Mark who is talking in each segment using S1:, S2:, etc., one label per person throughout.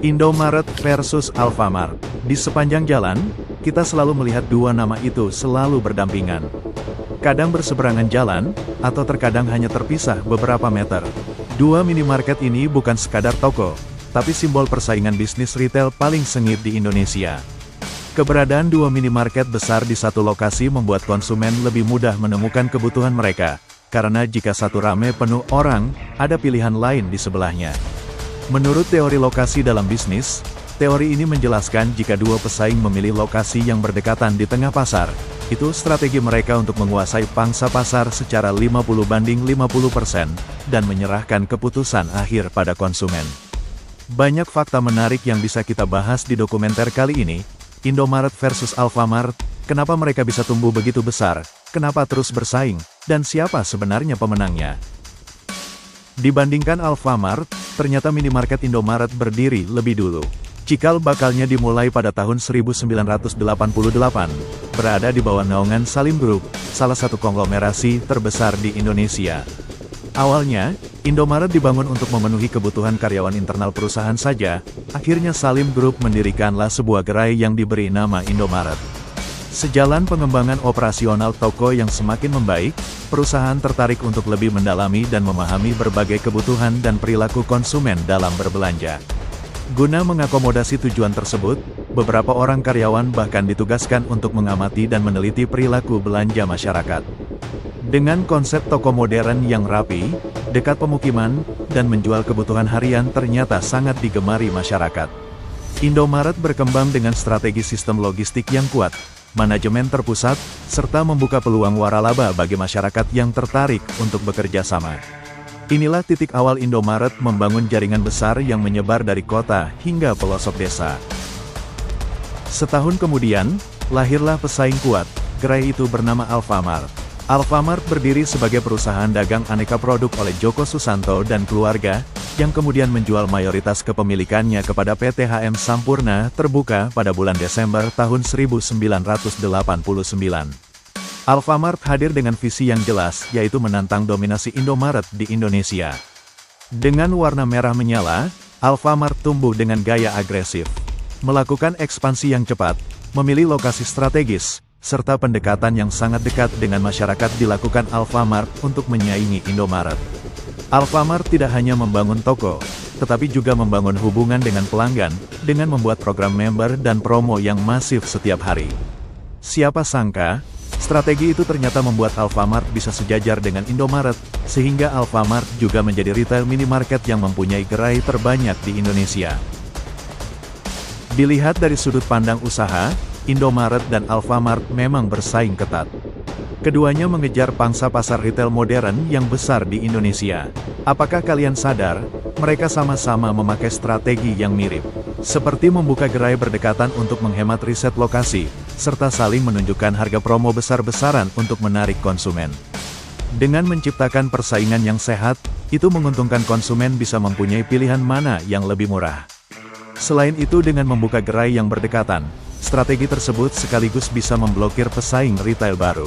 S1: Indomaret versus Alfamart. Di sepanjang jalan, kita selalu melihat dua nama itu selalu berdampingan. Kadang berseberangan jalan, atau terkadang hanya terpisah beberapa meter. Dua minimarket ini bukan sekadar toko, tapi simbol persaingan bisnis retail paling sengit di Indonesia. Keberadaan dua minimarket besar di satu lokasi membuat konsumen lebih mudah menemukan kebutuhan mereka, karena jika satu rame penuh orang, ada pilihan lain di sebelahnya. Menurut teori lokasi dalam bisnis, teori ini menjelaskan jika dua pesaing memilih lokasi yang berdekatan di tengah pasar, itu strategi mereka untuk menguasai pangsa pasar secara 50-50%, dan menyerahkan keputusan akhir pada konsumen. Banyak fakta menarik yang bisa kita bahas di dokumenter kali ini. Indomaret versus Alfamart, kenapa mereka bisa tumbuh begitu besar, kenapa terus bersaing, dan siapa sebenarnya pemenangnya. Dibandingkan Alfamart, ternyata minimarket Indomaret berdiri lebih dulu. Cikal bakalnya dimulai pada tahun 1988, berada di bawah naungan Salim Group, salah satu konglomerasi terbesar di Indonesia. Awalnya, Indomaret dibangun untuk memenuhi kebutuhan karyawan internal perusahaan saja, akhirnya Salim Group mendirikanlah sebuah gerai yang diberi nama Indomaret. Sejalan pengembangan operasional toko yang semakin membaik, perusahaan tertarik untuk lebih mendalami dan memahami berbagai kebutuhan dan perilaku konsumen dalam berbelanja. Guna mengakomodasi tujuan tersebut, beberapa orang karyawan bahkan ditugaskan untuk mengamati dan meneliti perilaku belanja masyarakat. Dengan konsep toko modern yang rapi, dekat pemukiman, dan menjual kebutuhan harian ternyata sangat digemari masyarakat. Indomaret berkembang dengan strategi sistem logistik yang kuat, manajemen terpusat, serta membuka peluang waralaba bagi masyarakat yang tertarik untuk bekerja sama. Inilah titik awal Indomaret membangun jaringan besar yang menyebar dari kota hingga pelosok desa. Setahun kemudian, lahirlah pesaing kuat, gerai itu bernama Alfamart. Alfamart berdiri sebagai perusahaan dagang aneka produk oleh Joko Susanto dan keluarga, yang kemudian menjual mayoritas kepemilikannya kepada PT HM Sampurna Terbuka pada bulan Desember tahun 1989. Alfamart hadir dengan visi yang jelas, yaitu menantang dominasi Indomaret di Indonesia. Dengan warna merah menyala, Alfamart tumbuh dengan gaya agresif. Melakukan ekspansi yang cepat, memilih lokasi strategis, serta pendekatan yang sangat dekat dengan masyarakat dilakukan Alfamart untuk menyaingi Indomaret. Alfamart tidak hanya membangun toko, tetapi juga membangun hubungan dengan pelanggan, dengan membuat program member dan promo yang masif setiap hari. Siapa sangka, strategi itu ternyata membuat Alfamart bisa sejajar dengan Indomaret, sehingga Alfamart juga menjadi retail minimarket yang mempunyai gerai terbanyak di Indonesia. Dilihat dari sudut pandang usaha, Indomaret dan Alfamart memang bersaing ketat. Keduanya mengejar pangsa pasar retail modern yang besar di Indonesia. Apakah kalian sadar, mereka sama-sama memakai strategi yang mirip, seperti membuka gerai berdekatan untuk menghemat riset lokasi, serta saling menunjukkan harga promo besar-besaran untuk menarik konsumen. Dengan menciptakan persaingan yang sehat, itu menguntungkan konsumen bisa mempunyai pilihan mana yang lebih murah. Selain itu, dengan membuka gerai yang berdekatan, strategi tersebut sekaligus bisa memblokir pesaing retail baru,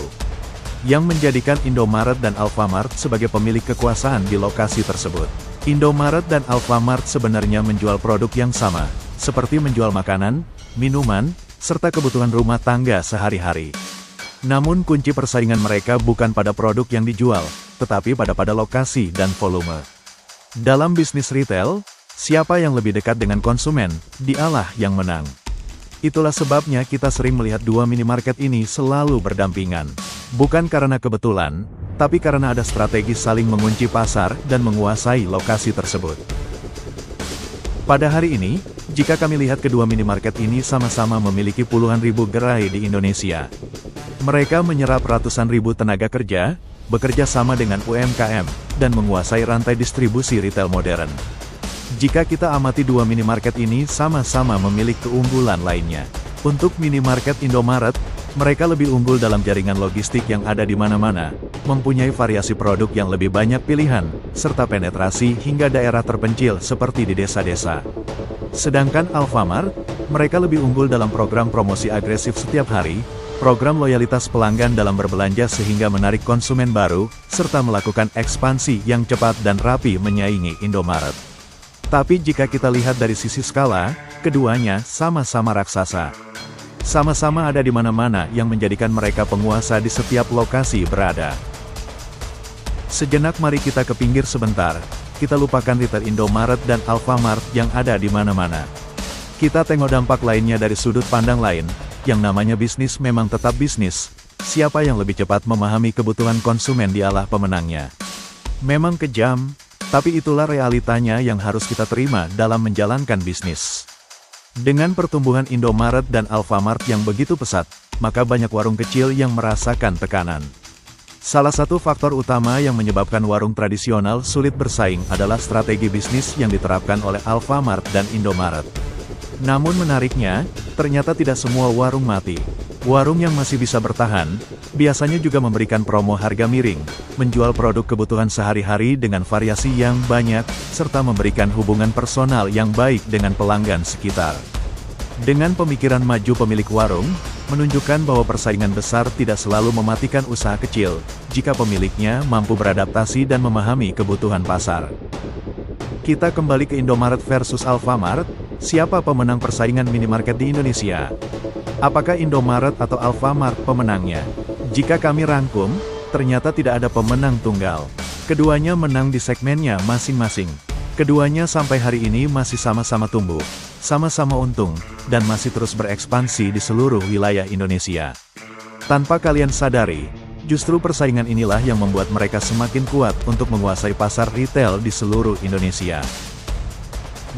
S1: yang menjadikan Indomaret dan Alfamart sebagai pemilik kekuasaan di lokasi tersebut. Indomaret dan Alfamart sebenarnya menjual produk yang sama, seperti menjual makanan, minuman, serta kebutuhan rumah tangga sehari-hari. Namun kunci persaingan mereka bukan pada produk yang dijual, tetapi pada lokasi dan volume. Dalam bisnis retail, siapa yang lebih dekat dengan konsumen, dialah yang menang. Itulah sebabnya kita sering melihat dua minimarket ini selalu berdampingan. Bukan karena kebetulan, tapi karena ada strategi saling mengunci pasar dan menguasai lokasi tersebut. Pada hari ini, jika kami lihat kedua minimarket ini sama-sama memiliki puluhan ribu gerai di Indonesia. Mereka menyerap ratusan ribu tenaga kerja, bekerja sama dengan UMKM, dan menguasai rantai distribusi retail modern. Jika kita amati dua minimarket ini sama-sama memiliki keunggulan lainnya. Untuk minimarket Indomaret, mereka lebih unggul dalam jaringan logistik yang ada di mana-mana, mempunyai variasi produk yang lebih banyak pilihan, serta penetrasi hingga daerah terpencil seperti di desa-desa. Sedangkan Alfamart, mereka lebih unggul dalam program promosi agresif setiap hari, program loyalitas pelanggan dalam berbelanja sehingga menarik konsumen baru, serta melakukan ekspansi yang cepat dan rapi menyaingi Indomaret. Tapi jika kita lihat dari sisi skala, keduanya sama-sama raksasa. Sama-sama ada di mana-mana yang menjadikan mereka penguasa di setiap lokasi berada. Sejenak mari kita ke pinggir sebentar, kita lupakan retail Indomaret dan Alfamart yang ada di mana-mana. Kita tengok dampak lainnya dari sudut pandang lain, yang namanya bisnis memang tetap bisnis. Siapa yang lebih cepat memahami kebutuhan konsumen dialah pemenangnya. Memang kejam, tapi itulah realitanya yang harus kita terima dalam menjalankan bisnis. Dengan pertumbuhan Indomaret dan Alfamart yang begitu pesat, maka banyak warung kecil yang merasakan tekanan. Salah satu faktor utama yang menyebabkan warung tradisional sulit bersaing adalah strategi bisnis yang diterapkan oleh Alfamart dan Indomaret. Namun menariknya, ternyata tidak semua warung mati. Warung yang masih bisa bertahan, biasanya juga memberikan promo harga miring, menjual produk kebutuhan sehari-hari dengan variasi yang banyak, serta memberikan hubungan personal yang baik dengan pelanggan sekitar. Dengan pemikiran maju pemilik warung, menunjukkan bahwa persaingan besar tidak selalu mematikan usaha kecil, jika pemiliknya mampu beradaptasi dan memahami kebutuhan pasar. Kita kembali ke Indomaret versus Alfamart, siapa pemenang persaingan minimarket di Indonesia? Apakah Indomaret atau Alfamart pemenangnya? Jika kami rangkum, ternyata tidak ada pemenang tunggal. Keduanya menang di segmennya masing-masing. Keduanya sampai hari ini masih sama-sama tumbuh, sama-sama untung, dan masih terus berekspansi di seluruh wilayah Indonesia. Tanpa kalian sadari, justru persaingan inilah yang membuat mereka semakin kuat untuk menguasai pasar retail di seluruh Indonesia.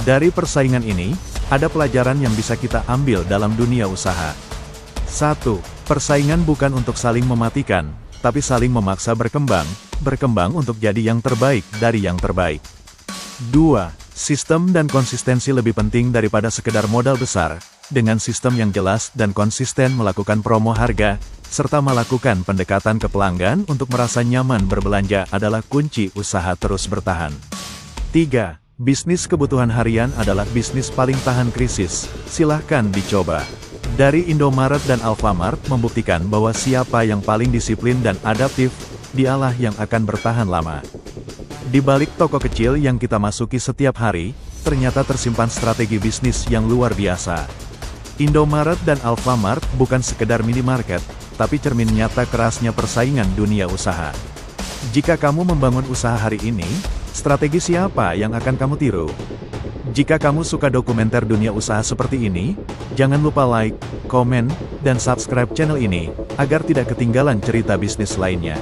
S1: Dari persaingan ini, ada pelajaran yang bisa kita ambil dalam dunia usaha. 1. Persaingan bukan untuk saling mematikan, tapi saling memaksa berkembang untuk jadi yang terbaik dari yang terbaik. 2. Sistem dan konsistensi lebih penting daripada sekedar modal besar. Dengan sistem yang jelas dan konsisten melakukan promo harga, serta melakukan pendekatan ke pelanggan untuk merasa nyaman berbelanja adalah kunci usaha terus bertahan. 3. Bisnis kebutuhan harian adalah bisnis paling tahan krisis, silahkan dicoba. Dari Indomaret dan Alfamart membuktikan bahwa siapa yang paling disiplin dan adaptif, dialah yang akan bertahan lama. Di balik toko kecil yang kita masuki setiap hari, ternyata tersimpan strategi bisnis yang luar biasa. Indomaret dan Alfamart bukan sekedar minimarket, tapi cermin nyata kerasnya persaingan dunia usaha. Jika kamu membangun usaha hari ini, strategi siapa yang akan kamu tiru? Jika kamu suka dokumenter dunia usaha seperti ini, jangan lupa like, komen, dan subscribe channel ini, agar tidak ketinggalan cerita bisnis lainnya.